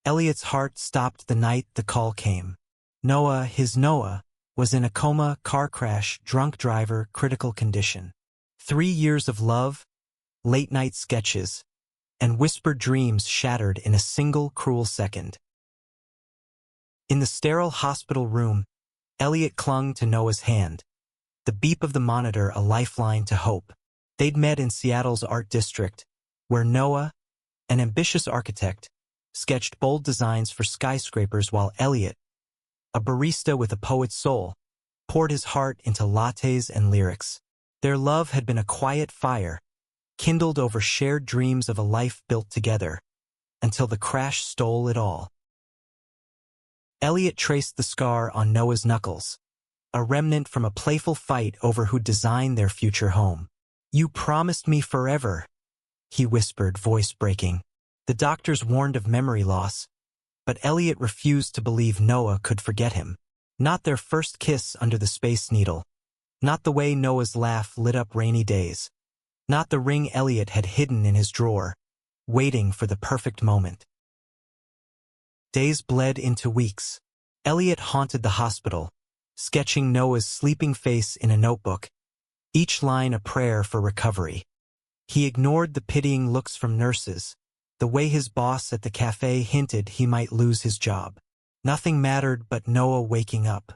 Elliot's heart stopped the night the call came. Noah, was in a coma, car crash, drunk driver, critical condition. 3 years of love, late-night sketches, and whispered dreams shattered in a single cruel second. In the sterile hospital room, Elliot clung to Noah's hand, the beep of the monitor a lifeline to hope. They'd met in Seattle's art district, where Noah, an ambitious architect, sketched bold designs for skyscrapers while Elliot, a barista with a poet's soul, poured his heart into lattes and lyrics. Their love had been a quiet fire, kindled over shared dreams of a life built together, until the crash stole it all. Elliot traced the scar on Noah's knuckles, a remnant from a playful fight over who'd design their future home. "You promised me forever," he whispered, voice breaking. The doctors warned of memory loss, but Elliot refused to believe Noah could forget him. Not their first kiss under the Space Needle. Not the way Noah's laugh lit up rainy days. Not the ring Elliot had hidden in his drawer, waiting for the perfect moment. Days bled into weeks. Elliot haunted the hospital, sketching Noah's sleeping face in a notebook, each line a prayer for recovery. He ignored the pitying looks from nurses, the way his boss at the cafe hinted he might lose his job. Nothing mattered but Noah waking up.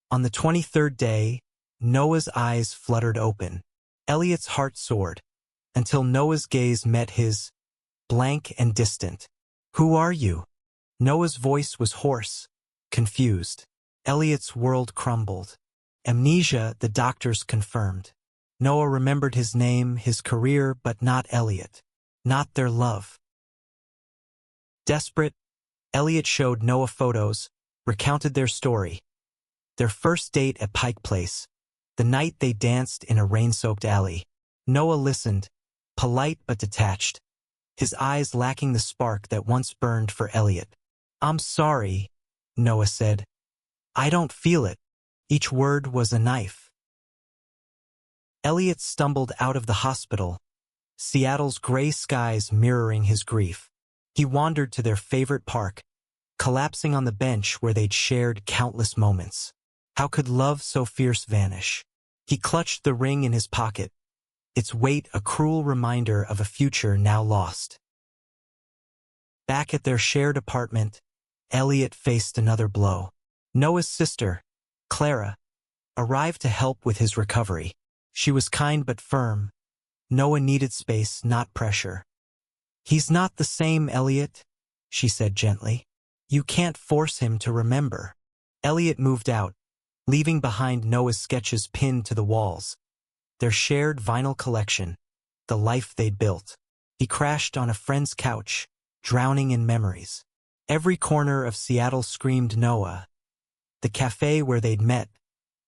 On the 23rd day, Noah's eyes fluttered open. Elliot's heart soared, until Noah's gaze met his, blank and distant. "Who are you?" Noah's voice was hoarse, confused. Elliot's world crumbled. Amnesia, the doctors confirmed. Noah remembered his name, his career, but not Elliot. Not their love. Desperate, Elliot showed Noah photos, recounted their story. Their first date at Pike Place, the night they danced in a rain-soaked alley. Noah listened, polite but detached, his eyes lacking the spark that once burned for Elliot. "I'm sorry," Noah said. "I don't feel it." Each word was a knife. Elliot stumbled out of the hospital, Seattle's gray skies mirroring his grief. He wandered to their favorite park, collapsing on the bench where they'd shared countless moments. How could love so fierce vanish? He clutched the ring in his pocket, its weight a cruel reminder of a future now lost. Back at their shared apartment, Elliot faced another blow. Noah's sister, Clara, arrived to help with his recovery. She was kind but firm. Noah needed space, not pressure. "He's not the same, Elliot," she said gently. "You can't force him to remember." Elliot moved out, leaving behind Noah's sketches pinned to the walls, their shared vinyl collection, the life they'd built. He crashed on a friend's couch, drowning in memories. Every corner of Seattle screamed Noah. The cafe where they'd met,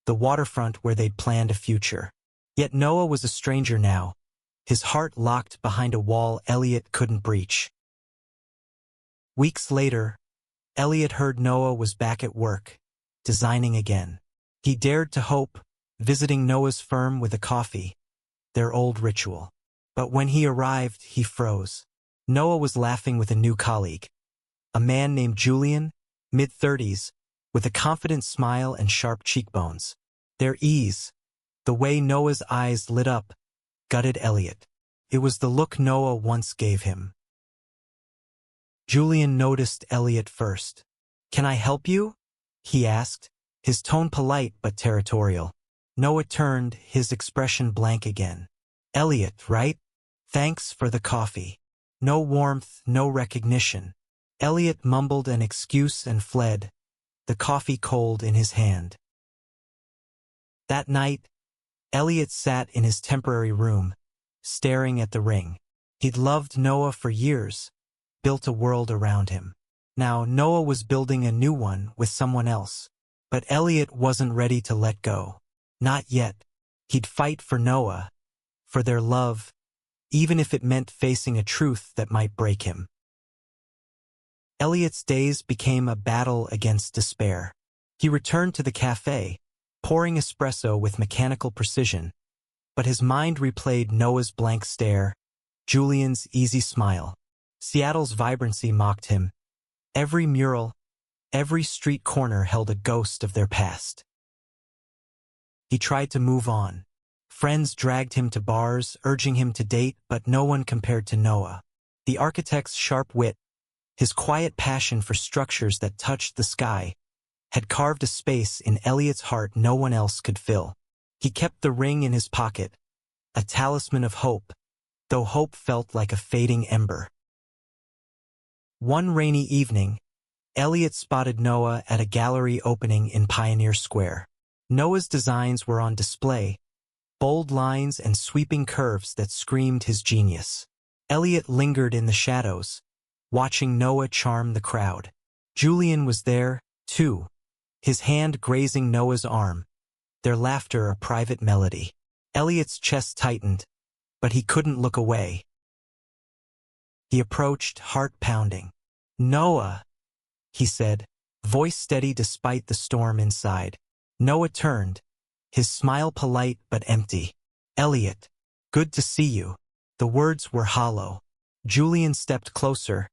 the waterfront where they'd planned a future. Yet Noah was a stranger now, his heart locked behind a wall Elliot couldn't breach. Weeks later, Elliot heard Noah was back at work, designing again. He dared to hope, visiting Noah's firm with a coffee, their old ritual. But when he arrived, he froze. Noah was laughing with a new colleague, a man named Julian, mid-30s, with a confident smile and sharp cheekbones. Their ease, the way Noah's eyes lit up, gutted Elliot. It was the look Noah once gave him. Julian noticed Elliot first. "Can I help you?" he asked, his tone polite but territorial. Noah turned, his expression blank again. "Elliot, right? Thanks for the coffee." No warmth, no recognition. Elliot mumbled an excuse and fled, the coffee cold in his hand. That night, Elliot sat in his temporary room, staring at the ring. He'd loved Noah for years, built a world around him. Now Noah was building a new one with someone else. But Elliot wasn't ready to let go. Not yet. He'd fight for Noah, for their love, even if it meant facing a truth that might break him. Elliot's days became a battle against despair. He returned to the cafe, pouring espresso with mechanical precision, but his mind replayed Noah's blank stare, Julian's easy smile. Seattle's vibrancy mocked him. Every mural, every street corner held a ghost of their past. He tried to move on. Friends dragged him to bars, urging him to date, but no one compared to Noah. The architect's sharp wit, his quiet passion for structures that touched the sky, had carved a space in Elliot's heart no one else could fill. He kept the ring in his pocket, a talisman of hope, though hope felt like a fading ember. One rainy evening, Elliot spotted Noah at a gallery opening in Pioneer Square. Noah's designs were on display, bold lines and sweeping curves that screamed his genius. Elliot lingered in the shadows, watching Noah charm the crowd. Julian was there, too, his hand grazing Noah's arm, their laughter a private melody. Elliot's chest tightened, but he couldn't look away. He approached, heart pounding. "Noah," he said, voice steady despite the storm inside. Noah turned, his smile polite but empty. "Elliot, good to see you." The words were hollow. Julian stepped closer,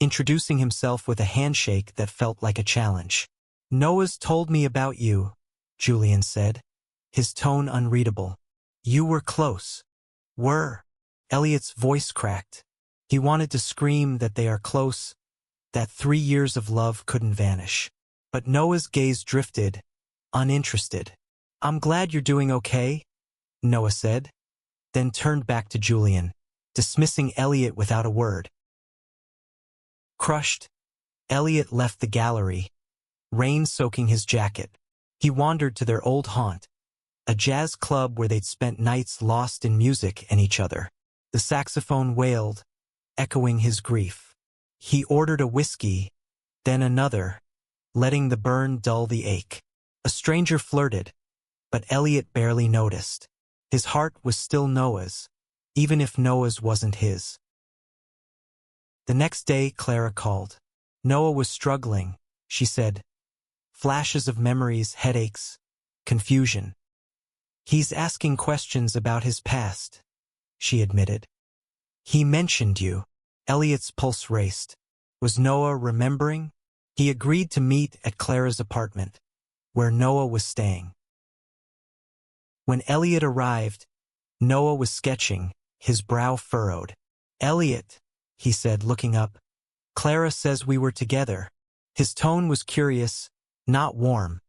introducing himself with a handshake that felt like a challenge. "Noah's told me about you," Julian said, his tone unreadable. "You were close." "Were?" Elliot's voice cracked. He wanted to scream that they are close, that 3 years of love couldn't vanish. But Noah's gaze drifted, uninterested. "I'm glad you're doing okay," Noah said, then turned back to Julian, dismissing Elliot without a word. Crushed, Elliot left the gallery, rain soaking his jacket. He wandered to their old haunt, a jazz club where they'd spent nights lost in music and each other. The saxophone wailed, echoing his grief. He ordered a whiskey, then another, letting the burn dull the ache. A stranger flirted, but Elliot barely noticed. His heart was still Noah's, even if Noah's wasn't his. The next day, Clara called. Noah was struggling, she said. Flashes of memories, headaches, confusion. "He's asking questions about his past," she admitted. "He mentioned you." Elliot's pulse raced. Was Noah remembering? He agreed to meet at Clara's apartment, where Noah was staying. When Elliot arrived, Noah was sketching, his brow furrowed. "Elliot," he said, looking up, "Clara says we were together." His tone was curious, not warm,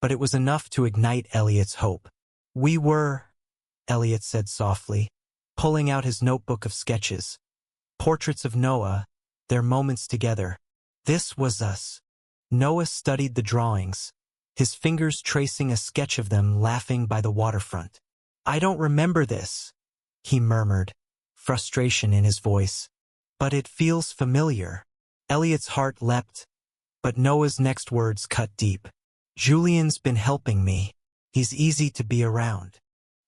but it was enough to ignite Elliot's hope. "We were," Elliot said softly, pulling out his notebook of sketches. Portraits of Noah, their moments together. "This was us." Noah studied the drawings, his fingers tracing a sketch of them laughing by the waterfront. "I don't remember this," he murmured, frustration in his voice. "But it feels familiar." Elliot's heart leapt, but Noah's next words cut deep. "Julian's been helping me. He's easy to be around."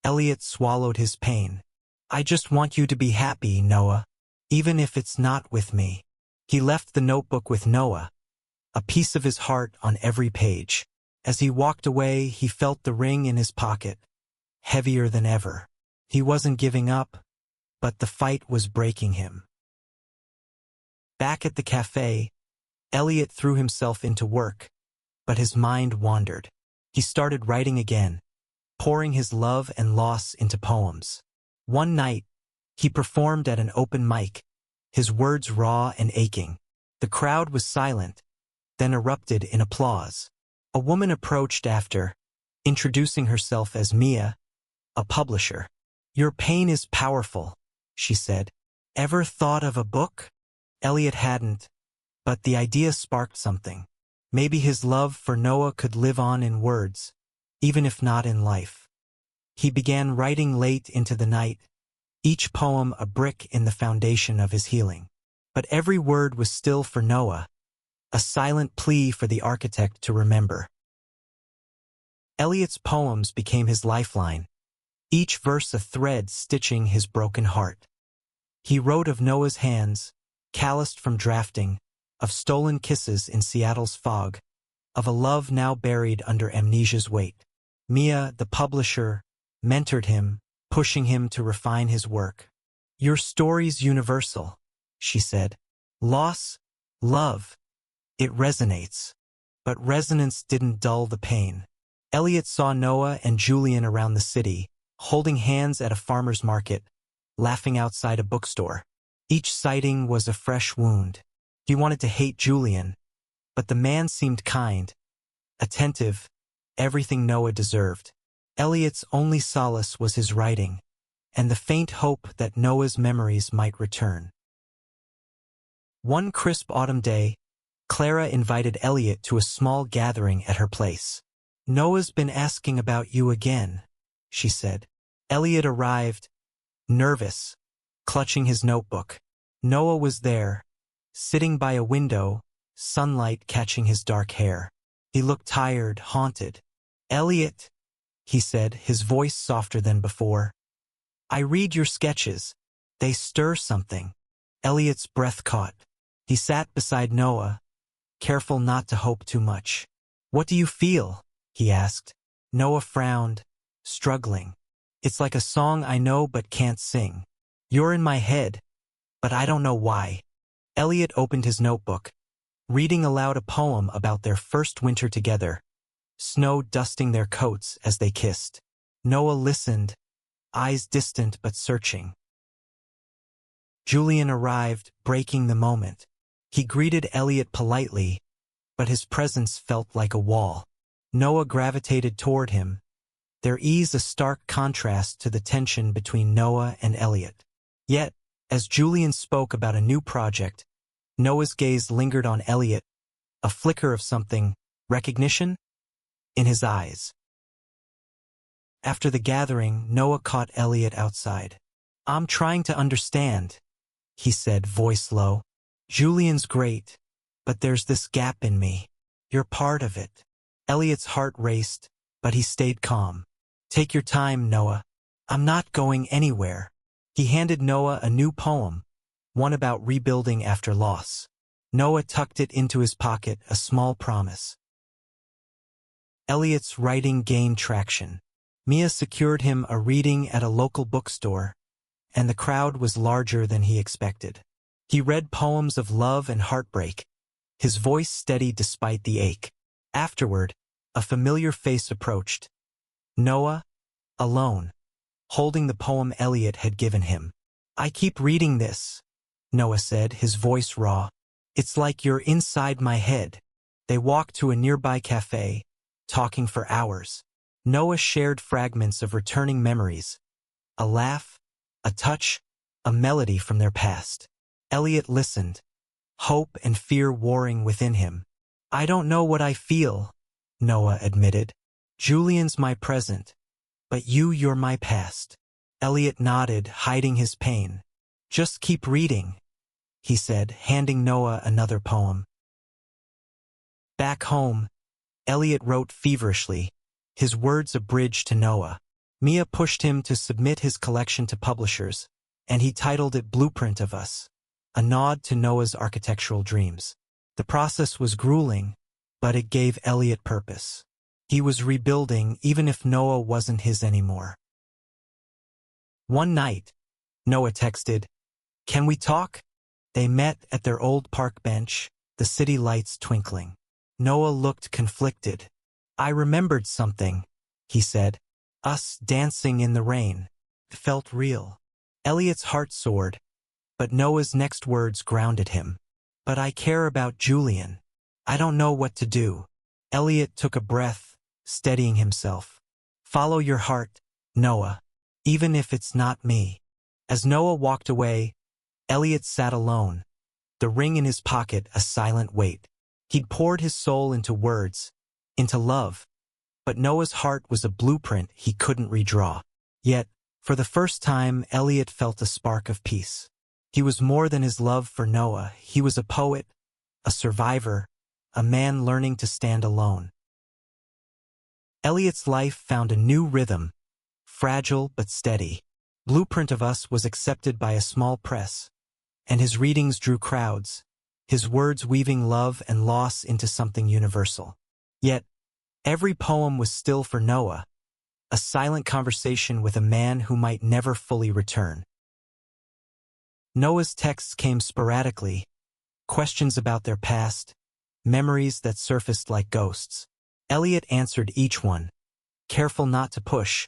Elliot swallowed his pain. "I just want you to be happy, Noah, even if it's not with me." He left the notebook with Noah, a piece of his heart on every page. As he walked away, he felt the ring in his pocket, heavier than ever. He wasn't giving up, but the fight was breaking him. Back at the cafe, Elliot threw himself into work, but his mind wandered. He started writing again, pouring his love and loss into poems. One night, he performed at an open mic, his words raw and aching. The crowd was silent, then erupted in applause. A woman approached after, introducing herself as Mia, a publisher. "Your pain is powerful," she said. "Ever thought of a book?" Elliot hadn't, but the idea sparked something. Maybe his love for Noah could live on in words, even if not in life. He began writing late into the night, each poem a brick in the foundation of his healing. But every word was still for Noah, a silent plea for the architect to remember. Elliot's poems became his lifeline, each verse a thread stitching his broken heart. He wrote of Noah's hands, calloused from drafting, of stolen kisses in Seattle's fog, of a love now buried under amnesia's weight. Mia, the publisher, mentored him, pushing him to refine his work. "Your story's universal," she said. Loss, love, it resonates. But resonance didn't dull the pain. Elliot saw Noah and Julian around the city, holding hands at a farmer's market, laughing outside a bookstore. Each sighting was a fresh wound. He wanted to hate Julian, but the man seemed kind, attentive, everything Noah deserved. Elliot's only solace was his writing, and the faint hope that Noah's memories might return. One crisp autumn day, Clara invited Elliot to a small gathering at her place. "Noah's been asking about you again," she said. Elliot arrived, nervous, clutching his notebook. Noah was there, sitting by a window, sunlight catching his dark hair. He looked tired, haunted. "Elliot," he said, his voice softer than before. "I read your sketches. They stir something." Elliot's breath caught. He sat beside Noah, careful not to hope too much. "What do you feel?" he asked. Noah frowned, struggling. "It's like a song I know but can't sing. You're in my head, but I don't know why." Elliot opened his notebook, reading aloud a poem about their first winter together, snow dusting their coats as they kissed. Noah listened, eyes distant but searching. Julian arrived, breaking the moment. He greeted Elliot politely, but his presence felt like a wall. Noah gravitated toward him, their ease a stark contrast to the tension between Noah and Elliot. Yet, as Julian spoke about a new project, Noah's gaze lingered on Elliot, a flicker of something, recognition, in his eyes. After the gathering, Noah caught Elliot outside. "I'm trying to understand," he said, voice low. "Julian's great, but there's this gap in me. You're part of it." Elliot's heart raced, but he stayed calm. "Take your time, Noah. I'm not going anywhere." He handed Noah a new poem, one about rebuilding after loss. Noah tucked it into his pocket, a small promise. Elliot's writing gained traction. Mia secured him a reading at a local bookstore, and the crowd was larger than he expected. He read poems of love and heartbreak, his voice steady despite the ache. Afterward, a familiar face approached. Noah, alone, holding the poem Elliot had given him. "I keep reading this," Noah said, his voice raw. "It's like you're inside my head." They walked to a nearby cafe, talking for hours. Noah shared fragments of returning memories, a laugh, a touch, a melody from their past. Elliot listened, hope and fear warring within him. "I don't know what I feel," Noah admitted. "Julian's my present, but you're my past." Elliot nodded, hiding his pain. "Just keep reading," he said, handing Noah another poem. Back home, Elliot wrote feverishly, his words a bridge to Noah. Mia pushed him to submit his collection to publishers, and he titled it Blueprint of Us, a nod to Noah's architectural dreams. The process was grueling, but it gave Elliot purpose. He was rebuilding even if Noah wasn't his anymore. One night, Noah texted, "Can we talk?" They met at their old park bench, the city lights twinkling. Noah looked conflicted. "I remembered something," he said. "Us dancing in the rain. It felt real." Elliot's heart soared, but Noah's next words grounded him. "But I care about Julian. I don't know what to do." Elliot took a breath, steadying himself. "Follow your heart, Noah, even if it's not me." As Noah walked away, Elliot sat alone, the ring in his pocket a silent weight. He'd poured his soul into words, into love, but Noah's heart was a blueprint he couldn't redraw. Yet, for the first time, Elliot felt a spark of peace. He was more than his love for Noah. He was a poet, a survivor, a man learning to stand alone. Elliot's life found a new rhythm, fragile but steady. Blueprint of Us was accepted by a small press, and his readings drew crowds, his words weaving love and loss into something universal. Yet, every poem was still for Noah, a silent conversation with a man who might never fully return. Noah's texts came sporadically, questions about their past, memories that surfaced like ghosts. Elliot answered each one, careful not to push,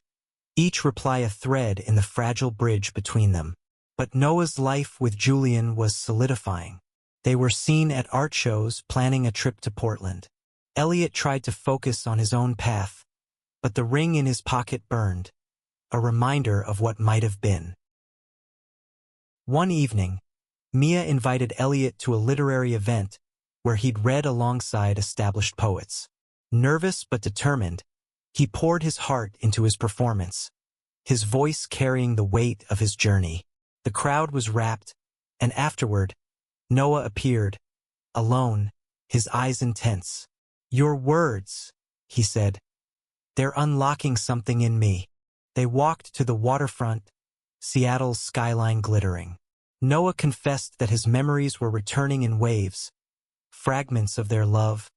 each reply a thread in the fragile bridge between them. But Noah's life with Julian was solidifying. They were seen at art shows, planning a trip to Portland. Elliot tried to focus on his own path, but the ring in his pocket burned, a reminder of what might have been. One evening, Mia invited Elliot to a literary event where he'd read alongside established poets. Nervous but determined, he poured his heart into his performance, his voice carrying the weight of his journey. The crowd was rapt, and afterward, Noah appeared, alone, his eyes intense. "Your words," he said. "They're unlocking something in me." They walked to the waterfront, Seattle's skyline glittering. Noah confessed that his memories were returning in waves, fragments of their love,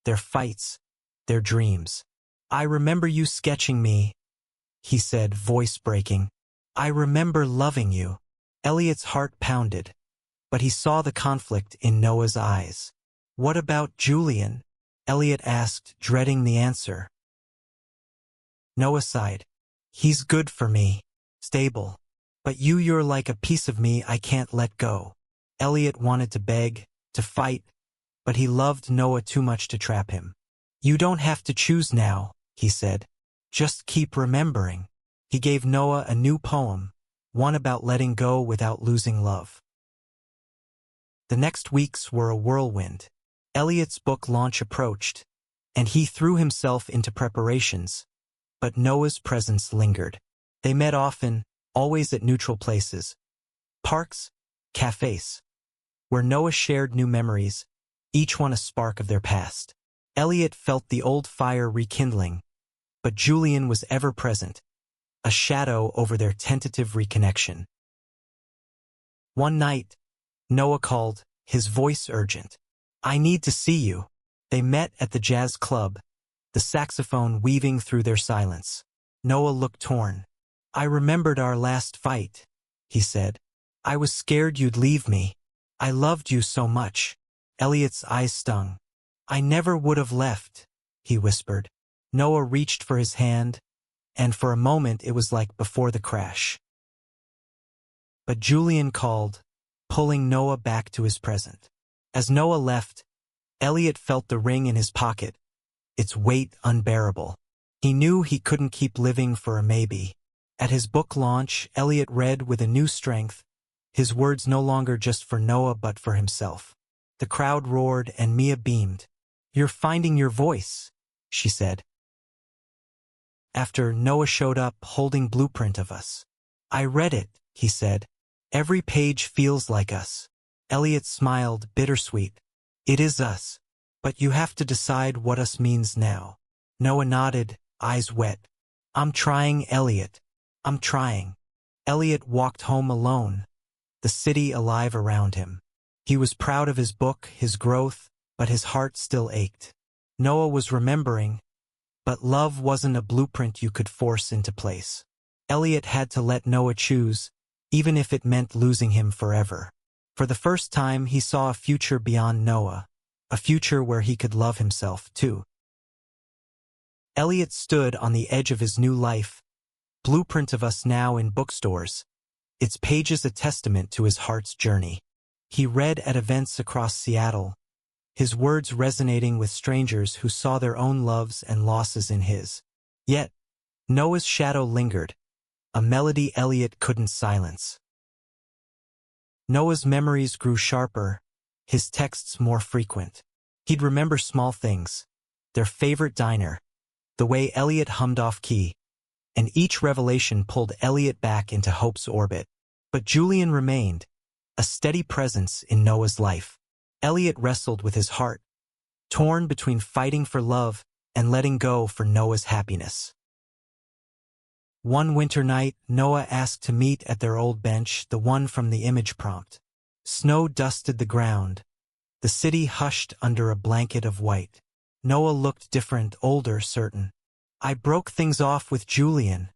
their fights, their dreams. "I remember you sketching me," he said, voice breaking. "I remember loving you." Elliot's heart pounded, but he saw the conflict in Noah's eyes. "What about Julian?" Elliot asked, dreading the answer. Noah sighed. "He's good for me, stable. But you're like a piece of me I can't let go." Elliot wanted to beg, to fight, but he loved Noah too much to trap him. "You don't have to choose now," he said. "Just keep remembering." He gave Noah a new poem, one about letting go without losing love. The next weeks were a whirlwind. Elliot's book launch approached, and he threw himself into preparations, but Noah's presence lingered. They met often, always at neutral places, parks, cafes, where Noah shared new memories, each one a spark of their past. Elliot felt the old fire rekindling, but Julian was ever present, a shadow over their tentative reconnection. One night, Noah called, his voice urgent. "I need to see you." They met at the jazz club, the saxophone weaving through their silence. Noah looked torn. "I remembered our last fight," he said. "I was scared you'd leave me. I loved you so much." Elliot's eyes stung. "I never would have left," he whispered. Noah reached for his hand, and for a moment it was like before the crash. But Julian called, pulling Noah back to his present. As Noah left, Elliot felt the ring in his pocket, its weight unbearable. He knew he couldn't keep living for a maybe. At his book launch, Elliot read with a new strength, his words no longer just for Noah but for himself. The crowd roared and Mia beamed. "You're finding your voice," she said. After Noah showed up holding Blueprint of Us. "I read it," he said. "Every page feels like us." Elliot smiled, bittersweet. "It is us. But you have to decide what us means now." Noah nodded, eyes wet. "I'm trying, Elliot. I'm trying." Elliot walked home alone, the city alive around him. He was proud of his book, his growth, but his heart still ached. Noah was remembering, but love wasn't a blueprint you could force into place. Elliot had to let Noah choose, even if it meant losing him forever. For the first time, he saw a future beyond Noah, a future where he could love himself, too. Elliot stood on the edge of his new life, Blueprint of Us now in bookstores, its pages a testament to his heart's journey. He read at events across Seattle, his words resonating with strangers who saw their own loves and losses in his. Yet, Noah's shadow lingered, a melody Elliot couldn't silence. Noah's memories grew sharper, his texts more frequent. He'd remember small things, their favorite diner, the way Elliot hummed off-key, and each revelation pulled Elliot back into hope's orbit. But Julian remained, a steady presence in Noah's life. Elliot wrestled with his heart, torn between fighting for love and letting go for Noah's happiness. One winter night, Noah asked to meet at their old bench, the one from the image prompt. Snow dusted the ground. The city hushed under a blanket of white. Noah looked different, older, certain. "I broke things off with Julian,"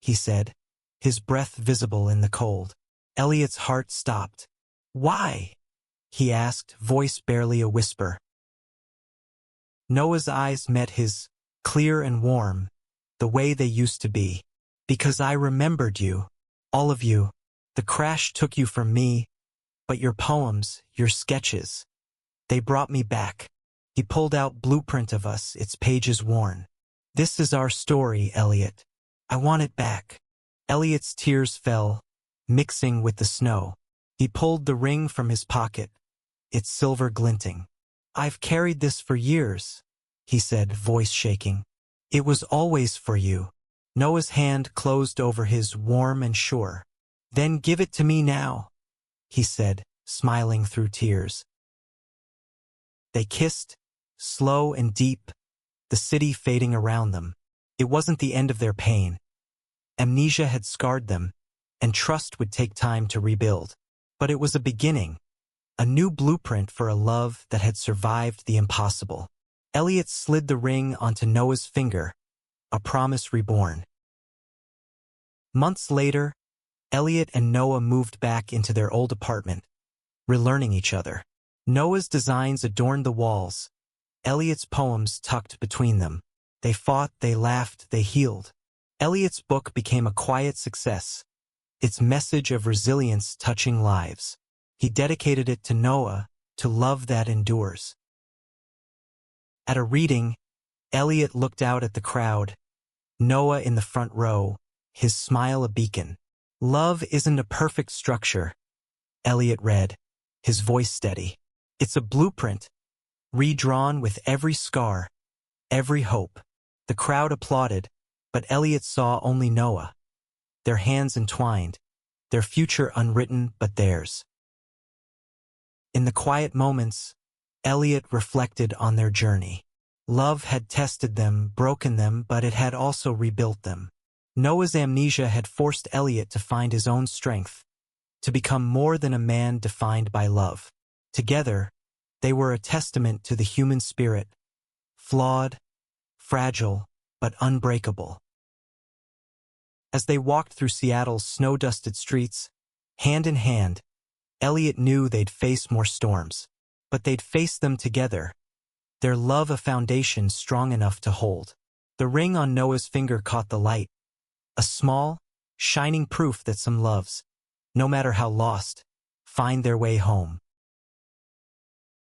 he said, his breath visible in the cold. Elliot's heart stopped. "Why?" he asked, voice barely a whisper. Noah's eyes met his, clear and warm, the way they used to be. Because I remembered you, all of you. The crash took you from me, but your poems, your sketches, they brought me back. He pulled out blueprint of us, its pages worn. This is our story, Elliot. I want it back. Elliot's tears fell, mixing with the snow. He pulled the ring from his pocket, its silver glinting. I've carried this for years, he said, voice shaking. It was always for you. Noah's hand closed over his, warm and sure. Then give it to me now, he said, smiling through tears. They kissed, slow and deep, the city fading around them. It wasn't the end of their pain. Amnesia had scarred them, and trust would take time to rebuild. But it was a beginning, a new blueprint for a love that had survived the impossible. Elliot slid the ring onto Noah's finger, a promise reborn. Months later, Elliot and Noah moved back into their old apartment, relearning each other. Noah's designs adorned the walls, Elliot's poems tucked between them. They fought, they laughed, they healed. Elliot's book became a quiet success, its message of resilience touching lives. He dedicated it to Noah, to love that endures. At a reading, Elliot looked out at the crowd, Noah in the front row, his smile a beacon. Love isn't a perfect structure, Elliot read, his voice steady. It's a blueprint, redrawn with every scar, every hope. The crowd applauded, but Elliot saw only Noah, their hands entwined, their future unwritten but theirs. In the quiet moments, Elliot reflected on their journey. Love had tested them, broken them, but it had also rebuilt them. Noah's amnesia had forced Elliot to find his own strength, to become more than a man defined by love. Together, they were a testament to the human spirit, flawed, fragile, but unbreakable. As they walked through Seattle's snow-dusted streets, hand in hand, Elliot knew they'd face more storms, but they'd face them together, their love a foundation strong enough to hold. The ring on Noah's finger caught the light, a small, shining proof that some loves, no matter how lost, find their way home.